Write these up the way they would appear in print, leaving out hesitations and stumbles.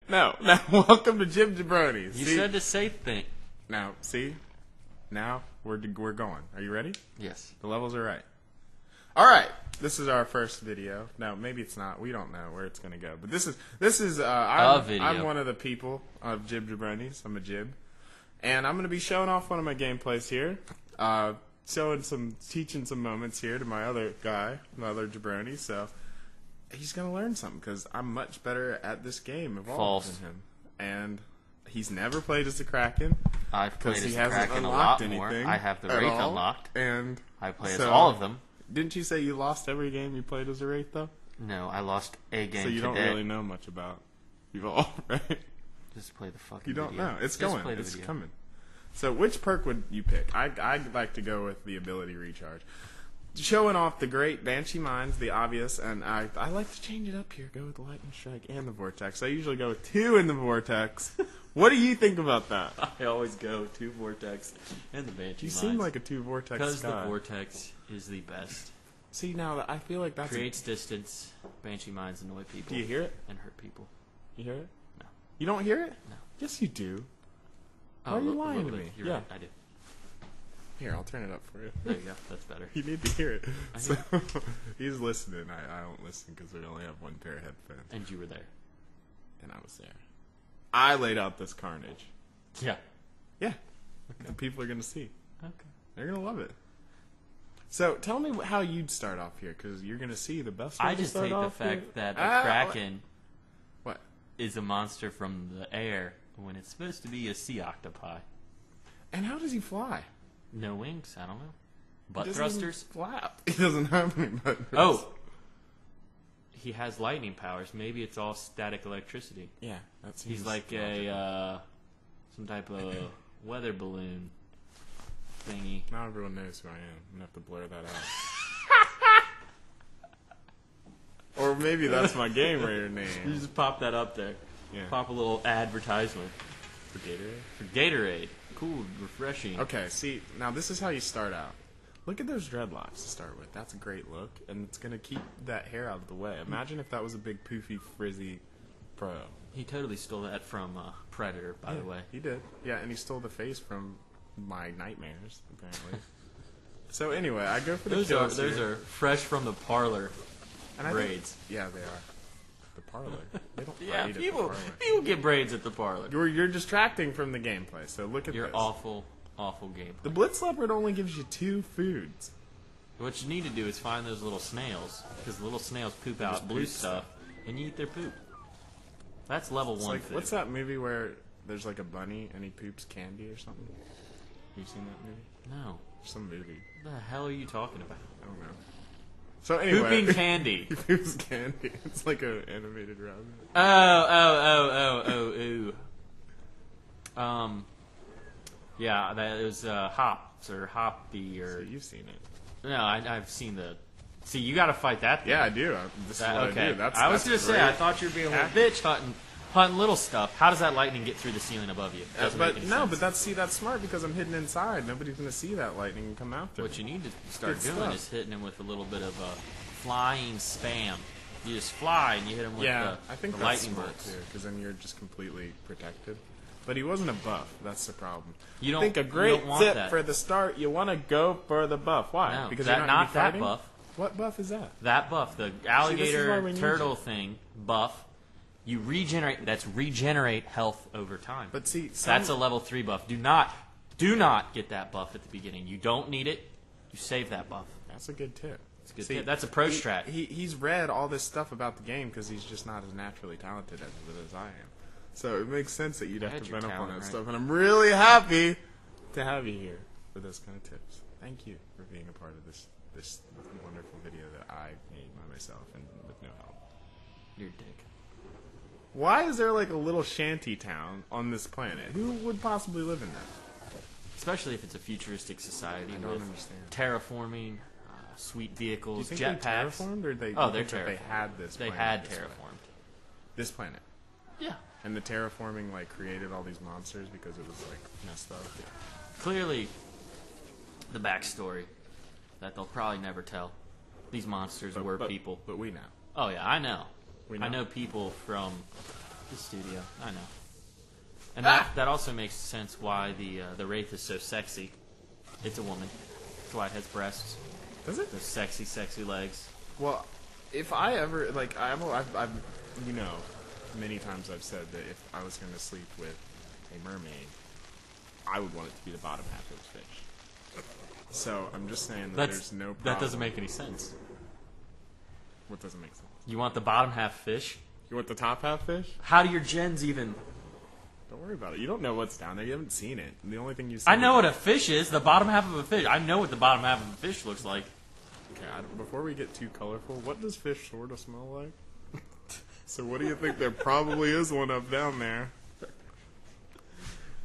No. Welcome to Jib Jabronies. You said the safe thing. Now, see? Now, we're going. Are you ready? Yes. The levels are right. Alright. This is our first video. No, maybe it's not. We don't know where it's going to go. But this is I'm one of the people of Jib Jabronies. I'm a Jib. And I'm going to be showing off one of my gameplays here. Teaching some moments here to my other guy, my other Jabroni. So, he's going to learn something because I'm much better at this game than him. And he's never played as the Kraken. I've played as the Kraken a lot more. I have the Wraith unlocked. And I play as all of them. Didn't you say you lost every game you played as a Wraith, though? No, I lost a game. So you don't really know much about Evolve, right? Just play the fucking You don't video. know. It's going. It's coming. So which perk would you pick? I'd like to go with the ability recharge. Showing off the great Banshee Mines, the obvious, and I like to change it up here. Go with the Lightning Strike and the Vortex. I usually go with 2 in the Vortex. What do you think about that? I always go 2 Vortex and the Banshee Mines. You seem like a 2 Vortex guy. Because the Vortex is the best. See, now I feel like that's... Creates distance. Banshee Mines annoy people. Do you hear it? And hurt people. You hear it? No. You don't hear it? No. Yes, you do. Oh, why are you lying to me? You're right, I do. Here, I'll turn it up for you. There you go. That's better. You need to hear it. So, he's listening. I don't listen because we only have one pair of headphones. And you were there. And I was there. I laid out this carnage. Yeah. Yeah. Okay. The people are going to see. Okay. They're going to love it. So, tell me how you'd start off here, because you're going to see the best way I to just start hate the off fact here. that the Kraken What? is a monster from the air when it's supposed to be a sea octopi. And how does he fly? No wings, I don't know. Butt He doesn't thrusters? even flap. He doesn't have any butt thrusters. Oh! He has lightning powers. Maybe it's all static electricity. Yeah, that seems He's like a, some type of weather balloon thingy. Now everyone knows who I am. I'm going to have to blur that out. Or maybe that's my game raider name. You just pop that up there. Yeah. Pop a little advertisement. For Gatorade? For Gatorade. Cool, refreshing. Okay, see, now this is how you start out. Look at those dreadlocks to start with. That's a great look, and it's going to keep that hair out of the way. Imagine if that was a big, poofy, frizzy pro. He totally stole that from Predator, by the way. He did. Yeah, and he stole the face from my nightmares, apparently. So anyway, I go for the kills Those are fresh from the parlor braids. Yeah, they are. The parlor. They don't Yeah, braid at the people parlor. get braids at the parlor. You're distracting from the gameplay, so look at Your this. awful gameplay. The Blitz Leopard only gives you 2 foods. What you need to do is find those little snails, because the little snails poop out blue stuff, and you eat their poop. That's level 1 food. What's that movie where there's like a bunny and he poops candy or something? Have you seen that movie? No. Some movie. What the hell are you talking about? I don't know. So anyway, Pooping candy. He poops candy. It's like an animated rabbit. Yeah, that was Hops or Hoppy or. So you've seen it. No, I've seen the. See, you got to fight that thing. Yeah, I do. This is what I do. I was going to say, I thought you were being a little bitch hunting little stuff. How does that lightning get through the ceiling above you? But that's smart because I'm hidden inside. Nobody's going to see that lightning and come after me. What you need to start doing is hitting him with a little bit of a flying spam. You just fly and you hit him with the lightning bolts. Because then you're just completely protected. But he wasn't a buff. That's the problem. You don't I think a great tip that. for the start, you want to go for the buff. Why? No, because you're you're not that fighting? buff. What buff is that? That buff, the alligator turtle thing buff. You regenerate. That's regenerate health over time. But see, that's a level 3 buff. Do not get that buff at the beginning. You don't need it. You save that buff. That's a good tip. It's a good tip. That's a pro strat. He's read all this stuff about the game because he's just not as naturally talented as I am. So it makes sense that you'd have to bend up on that stuff. And I'm really happy to have you here for those kind of tips. Thank you for being a part of this wonderful video that I made by myself and with no help. You're a dick. Why is there like a little shanty town on this planet? Who would possibly live in that? Especially if it's a futuristic society I don't with understand. Terraforming, sweet vehicles, Do you think they jetpacks. terraformed, or they're terraformed. They had this. They planet had this way? terraformed. This planet. Yeah. And the terraforming like created all these monsters because it was like messed up. Clearly, the backstory that they'll probably never tell. These monsters were people. But we know. Oh yeah, I know. We know. I know people from The studio, I know. And that also makes sense why the Wraith is so sexy. It's a woman. That's why it has breasts. Does it? Those sexy, sexy legs. Well, if I ever, like, I've you know, many times I've said that if I was going to sleep with a mermaid, I would want it to be the bottom half of the fish. So I'm just saying that there's no problem. That doesn't make any sense. What doesn't make sense? You want the bottom half fish? You want the top half fish? How do your gens even... Don't worry about it. You don't know what's down there. You haven't seen it. And the only thing you see... I know what a fish is. The bottom half of a fish. I know what the bottom half of a fish looks like. Okay, before we get too colorful, what does fish sort of smell like? So what do you think? There probably is one up down there.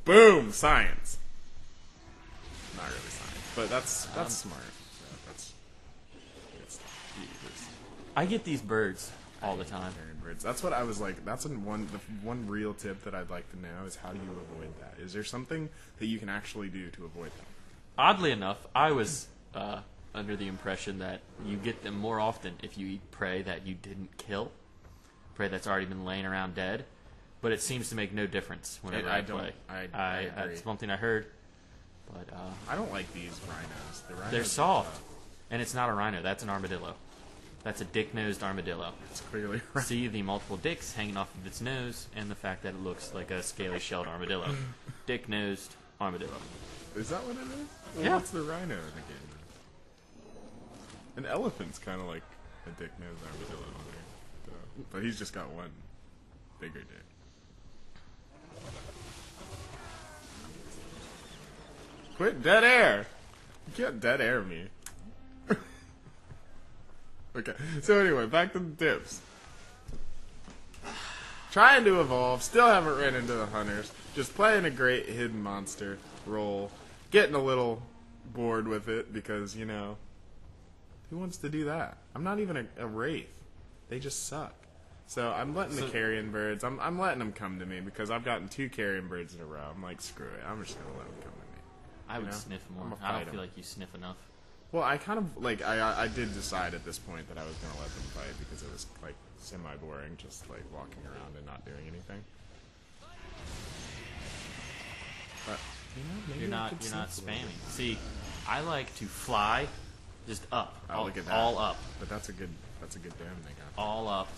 Boom! Science. Not really science, but that's smart. Yeah, that's I get these birds all the time. Birds. That's what I was like. That's the one real tip that I'd like to know is how do you avoid that? Is there something that you can actually do to avoid that? Oddly enough, I was under the impression that you get them more often if you eat prey that you didn't kill, prey that's already been laying around dead. But it seems to make no difference whenever I play. I agree. That's one thing I heard. But I don't like these rhinos. They're soft, and it's not a rhino. That's an armadillo. That's a dick-nosed armadillo. It's clearly right. See the multiple dicks hanging off of its nose, and the fact that it looks like a scaly-shelled armadillo. Dick-nosed armadillo. Is that what it is? Well, Yeah. What's the rhino in the game? An elephant's kind of like a dick-nosed armadillo. So, but he's just got one bigger dick. Quit dead air! You can't dead air me. Okay, so anyway, back to the tips. Trying to evolve, still haven't ran into the hunters. Just playing a great hidden monster role. Getting a little bored with it because, you know, who wants to do that? I'm not even a wraith. They just suck. So I'm letting the carrion birds, I'm letting them come to me because I've gotten 2 carrion birds in a row. I'm like, screw it. I'm just going to let them come to me. I would sniff more. I don't feel like you sniff enough. Well, I kind of, like, I did decide at this point that I was going to let them fight because it was, like, semi-boring, just, like, walking around and not doing anything. But, you know, maybe You're not spamming. See, I like to fly just up. Look at that. All up. But that's a good dam they got. All up.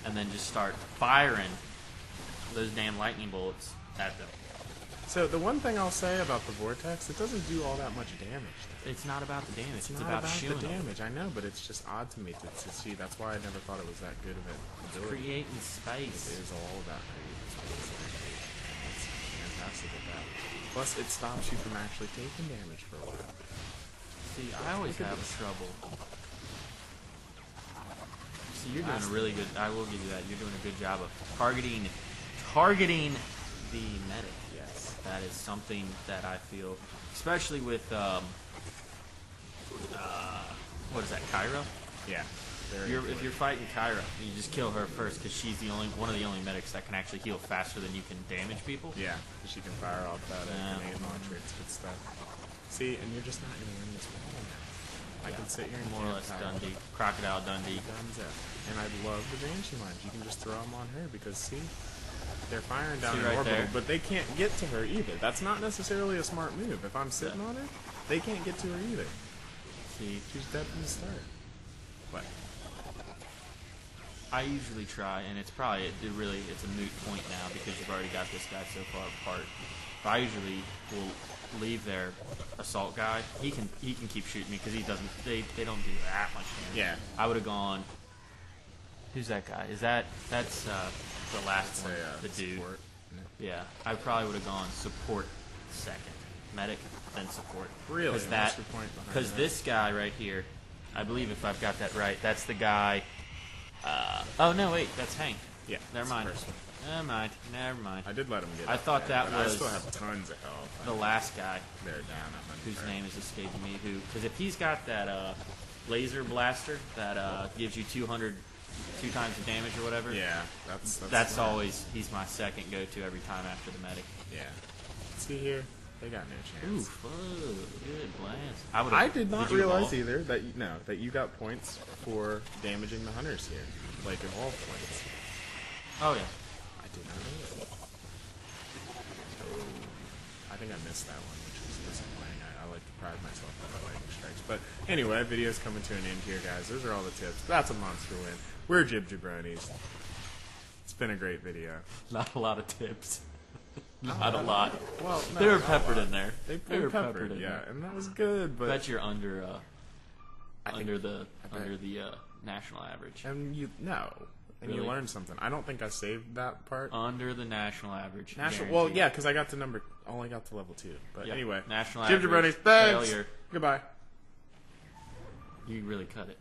And then just start firing those damn lightning bullets at them. So the one thing I'll say about the vortex, it doesn't do all that much damage. It's not about the damage. It's not about shooting the them. damage. I know, but it's just odd to me to see. That's why I never thought it was that good of an ability. Creating space. It is all about creating space. It's fantastic at that. Plus, it stops you from actually taking damage for a while. See, I always have trouble. See, you're doing a really good. I will give you that. You're doing a good job of targeting the medic. Yes. That is something that I feel, especially with what is that, Kyra? Yeah. If you're fighting Kyra, you just kill her first because she's one of the only medics that can actually heal faster than you can damage people. Yeah, because she can fire off that grenade launcher. It's good stuff. See, and you're just not going to win this battle now. I can sit here and more or less Dundee, Crocodile Dundee. And I love the Banshee lines. You can just throw them on her because see, they're firing down in right orbital, there. but they can't get to her either. That's not necessarily a smart move. If I'm sitting on her, they can't get to her either. See, she's dead from the start. What? I usually try, and it's probably it's a moot point now because you've already got this guy so far apart. But I usually will leave their assault guy. He can keep shooting me because he doesn't. They don't do that much damage. Yeah. I would have gone. Who's that guy? That's the last one, the dude. Support. Yeah, I probably would have gone support second, medic, then support. Really? Because this guy right here, I believe if I've got that right, that's the guy. Oh no, wait, that's Hank. Yeah. Never mind. Never mind. I did let him get. I thought that was. I still have tons of health. The last guy. They're down 100. Whose name is escaping me? Because if he's got that laser blaster that gives you 2 times the damage or whatever. Yeah, that's always he's my second go-to every time after the medic. Yeah. See here, they got no chance. Ooh, good blast. I did not realize either that you got points for damaging the hunters here, like evolve points. Oh yeah. I did not know that. I think I missed that one, which was disappointing. I like to pride myself on my lightning strikes. But anyway, video's coming to an end here, guys. Those are all the tips. That's a monster win. We're Jib Jabronies. It's been a great video. Not a lot of tips. Not a lot. Well, no, they were peppered in there. They were peppered in there. And that was good. But I bet you're under the national average. And you and you learned something. I don't think I saved that part. Under the national average. Well, yeah, because I got to only got to level 2. But yep. anyway, national Jib average. Jabronies, thanks. Failure. Goodbye. You really cut it.